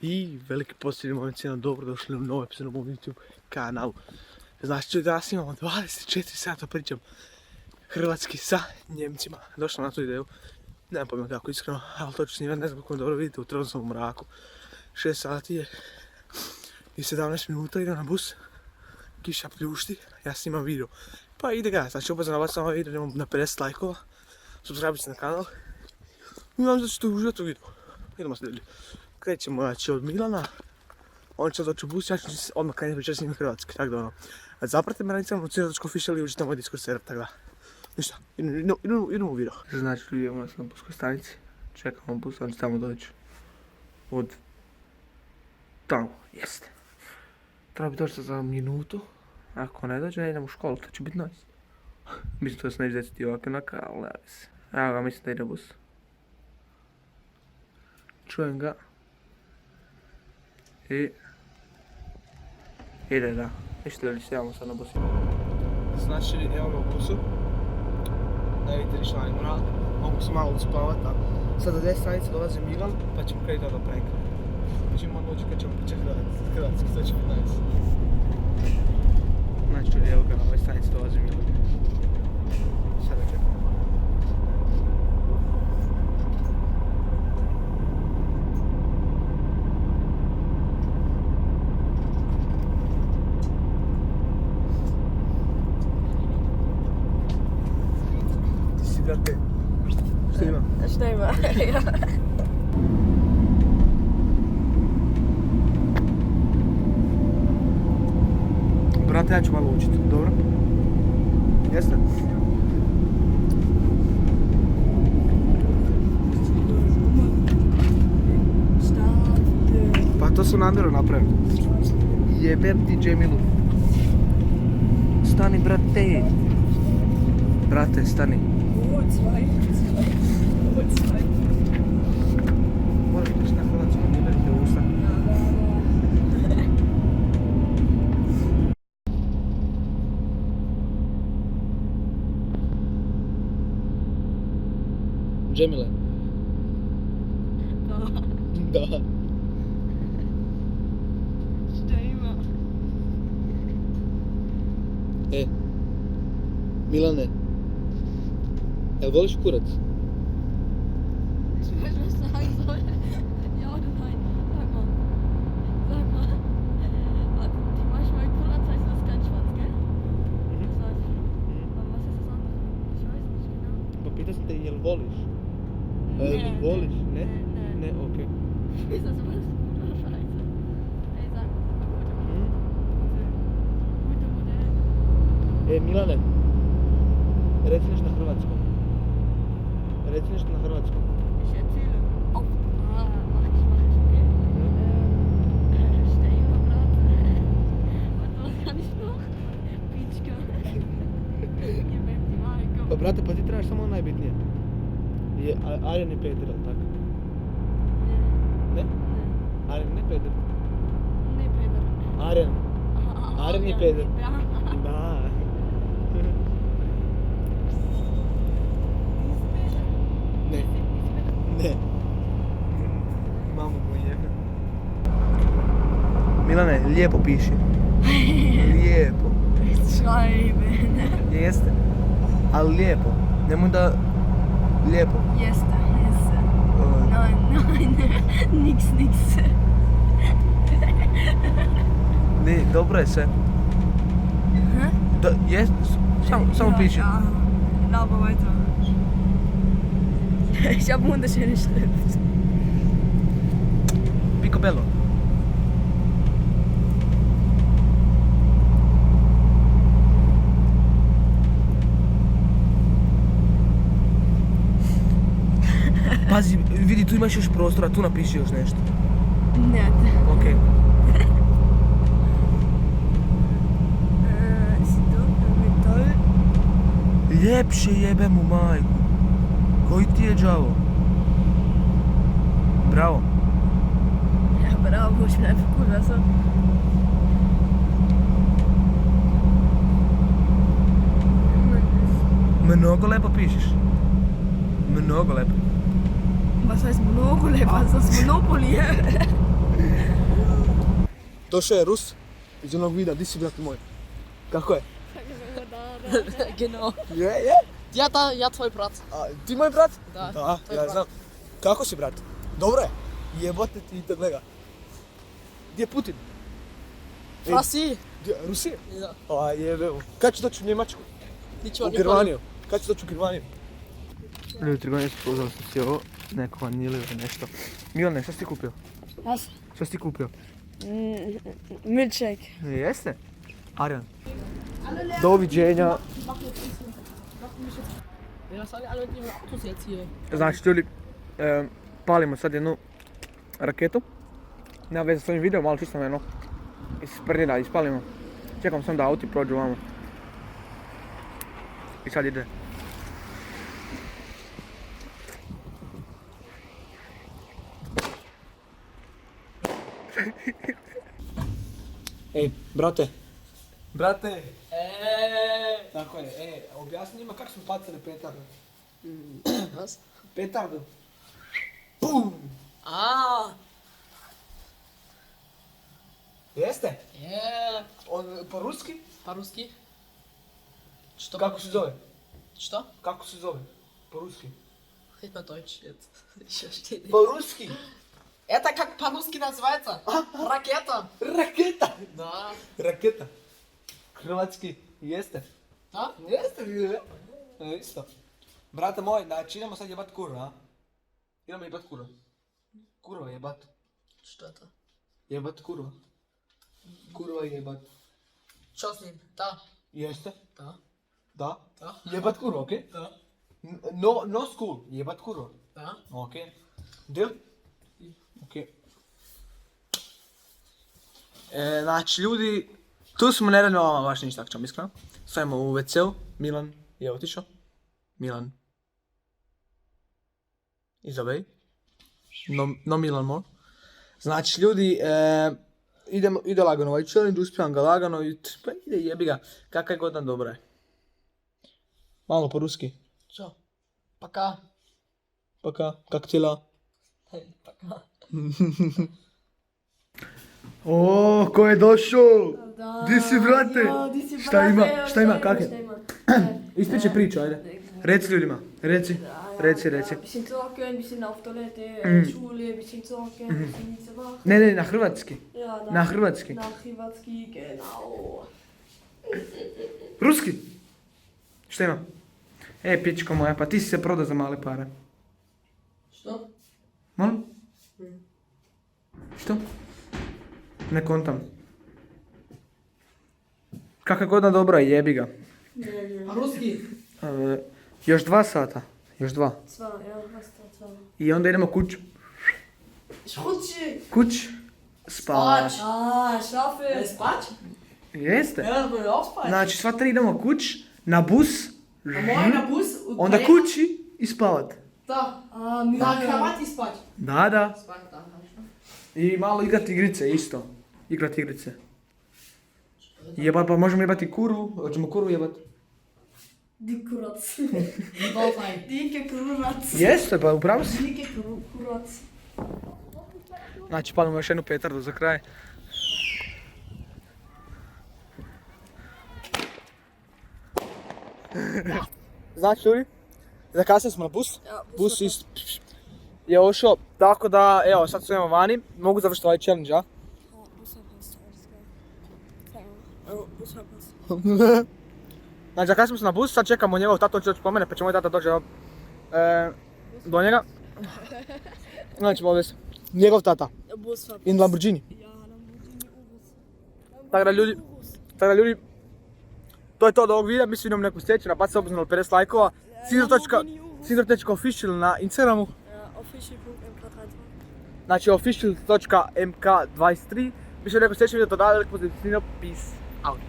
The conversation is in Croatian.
I veliki posljednji momenti nam dobrodošli u novu epizodu na mom YouTube kanalu. Znači, danas imamo 24 sata pričam hrvatski sa Njemcima. Došla na tu ideju, nemam pojma kako iskreno, ali to ću snimati, ne znam kako me dobro vidite, u sam u mraku. 6 sati je i 17 minuta, idem na bus, kiša pljušti, ja snimam video. Pa ide ga, znači obavezno nabacam ovaj video, imam na 50 lajkova, subscribe se na kanal. I vam da ćete uživati u videu. Idemo se ljudi. Krećemo znači od Milana, on će doći u bus, ja ću odmah kad ne pričati s njim hrvatski, tako da ono. Zapratite me na Instagramu, cino.official i uđite na moj Discord server, tako da. Ništa, idemo u video. Znači ljudi, imamo nas na buskoj stanici, čekamo bus, on će tamo doći. Od tamo, jeste. Treba bi doći za minutu, ako ne dođe, ne idem u školu, to će biti nice. Mislim to se neće desiti ovako onaka, ali ne se. Evo ga, mislim da ide bus. Čujem ga. I ide da. Ništa ljudi, sjedamo sad na busu. Znači, evo ga u busu. Ne vidite ništa na mrak. Mogu se malo uspavati, a sad za 10 stranica dolazi Milan, pa ćemo krenuti do preka. Znači imamo doći kad ćemo pričati hrvatski, to će biti nice. Znači ljudi, evo ga na ovoj stranici dolazi Milan. Sad ga čekamo. Brate, šta ima? Šta ima? Brate, ja ću malo učiti, dobro? Jeste? Pa to su namjerno napravili. Jebem ti Džemilu. Stani, brate. Brate, stani. Moraš biti na hrvatskom, ne berite u usta. Džemile. Da. Šta ima? Milane. Jel voliš kurac? Ich weiß, was du sagen soll. Ja oder nein? Sag mal. Sag mal. Warte, die manchmal Kuratz heißt das ganz schwarz, gell? Das weiß ich. Aber was ist das andere? Ich weiß nicht genau. Pa pita sam te jel voliš? Ne, Voliš? Ne? Ne. Ne, okej. Ist das was? Oder Scheiße? Ey, sag mal. Gute Modell. Milane. Reci nešto na hrvatskom. Reci nešto na hrvatskom. Ich erzähle. Oh, mach ich, okay? Stell mal Brate. Und was kann ich noch? Pička. Jebem ti majko. Pa brate, pa ti trebaš samo najbitnije. Arjen i Peter, ali tako? Ne. Ne? Arjen, ne Peter. Ne, Peter. Arjen. Arjen i Peter. Da. Ne. Ne. Mamu mu jebe. Milane, lijepo piši. Lijepo. Schreiben. Jeste. Ali lijepo. Nemoj da... Lijepo. Jeste. Nein, nix. Ne, dobro je sve. Da, jest, samo piši. Ja, laber weiter. Ich habe wunderschöne Schrift. Picobello. Pazi, vidi, tu imaš još prostora, tu napiši još nešto. Ne. Okej. Ljepše jebe mu majku. Koji ti je đavo? Bravo. Ja, bravo, ich bin einfach cool, weißt du? Mnogo lepo pišeš. Mnogo lepo. Was heißt Monopoly? Was ist das Monopoly? došao je Rus iz onog videa, di si brate moj? Kako je? Genau. Je? Ja tvoj brat. A, ti moj brat? Da, Da, tvoj ja brat. znam. Kako si brat? Dobro je? Jebote ti te gleda. Gdje je Putin? Frasi. Rusija? Ja. A jebe. Kad će doći u Njemačku? Ničo, U Germaniju. Kad će doći u Germaniju? Ljudi, trgovinicu pozvali sam si ovo, neko vaniliju ili nešto. Milane, šta si ti kupio? Was? Šta si ti kupio? Milkshake. Jeste? Arjan. Doviđenja. Ja, sad alle die Autos jetzt hier. Znači ljudi, palimo sad jednu raketu. Nema veze s ovim videom, ali čisto jedno isprdira, ispalimo. Čekam sam da auti prođu vamo. I sad ide. Ej, brate. Brate. Tako je, objasni njima kako smo bacili petardu. Was? Petardu. Pum! Ah. Jeste? Yeah. On, po ruski? По-русски? Что? Kako se zove? Что? Kako se zove? Po ruski. Red mal Deutsch jetzt. Ich verstehe nicht. Po ruski? Это как по-русски называется? Ракета. Raketa! Да. Raketa. Hrvatski, jeste? Да? Jeste, vidi. Isto. Brate moj, znači idemo sad jebat kuru, a? Idemo jebat kuru. Kurva jebat. Что это? Jebat kurva. Kurva jebat. Что с ним? Да. Jeste? Да. Da. Da. Jebat kurva, okej? Da. No school, jebat kurva. Da. Okej. Deal? Okej. Znači ljudi, tu smo ne radimo baš ništa, ako ćemo iskreno. Stojimo u WC-u, Milan je otišao. Milan. Is away. No Milan more. Znači ljudi, ide lagano ovaj challenge, uspijem ga lagano i pa ide jebi ga, kakav je godan dobro je. Malo po ruski. Что? Пока. Paka, kak tila? Пока. O, ko je došao? Da. Di si, brate? Ja, di si, Šta brate, ima? evo, Šta ima? Kak je? šta ima? Ispričaj priču, ajde. Reci ljudima, reci. Reci. Bisschen zocken, bisschen auf Toilette, Schule, bisschen zocken, bisschen nicht so wach. Ne, na hrvatski. Ja, da. Na hrvatski. Na Hrvatski, genau. Ruski? Šta ima? Pičko moja, pa ti si se prodao za male pare. Što? Molim? Što? Ne kontam. Kakva godina dobra, jebi ga. A ruski? Još 2 sata. Još 2. Sva, ja, was da, sva. I onda idemo kuć. Schrutschi! Kuć. Spać. Ah, schlafen! Spać? Jeste. Ja, will auch spać. Znači sva 3 idemo kuć, na bus, A moje na bus? onda kući i spavat. Da. A, na kravati spać. Da. Spać, da, I malo igrati igrice isto. Igrati igrice. Jebat, pa možemo jebati kuru, hoćemo kuru jebat. Dik kurac. Dike kurac. Jeste, pa upravo si. Dike kurac. Znači palimo još jednu petardu za kraj. Znači ljudi, zakasnili smo na bus. Bus je ošao, tako da evo sad stojimo vani. Mogu završiti ovaj challenge, a? Znači zakasnili smo na bus, sad čekamo njegov tato će doći po mene, pa će moj tata doći do njega. Znači ovdje se, njegov tata, in Lamborghini. Tako da ljudi, to je to od ovog videa, mi se vidimo neku sljedeću, napad obzirom 50 lajkova. Sidor.official na Instagramu. Znači official.mk23. Mi se neku sljedeću video, to da, veliko pozdrav, peace out.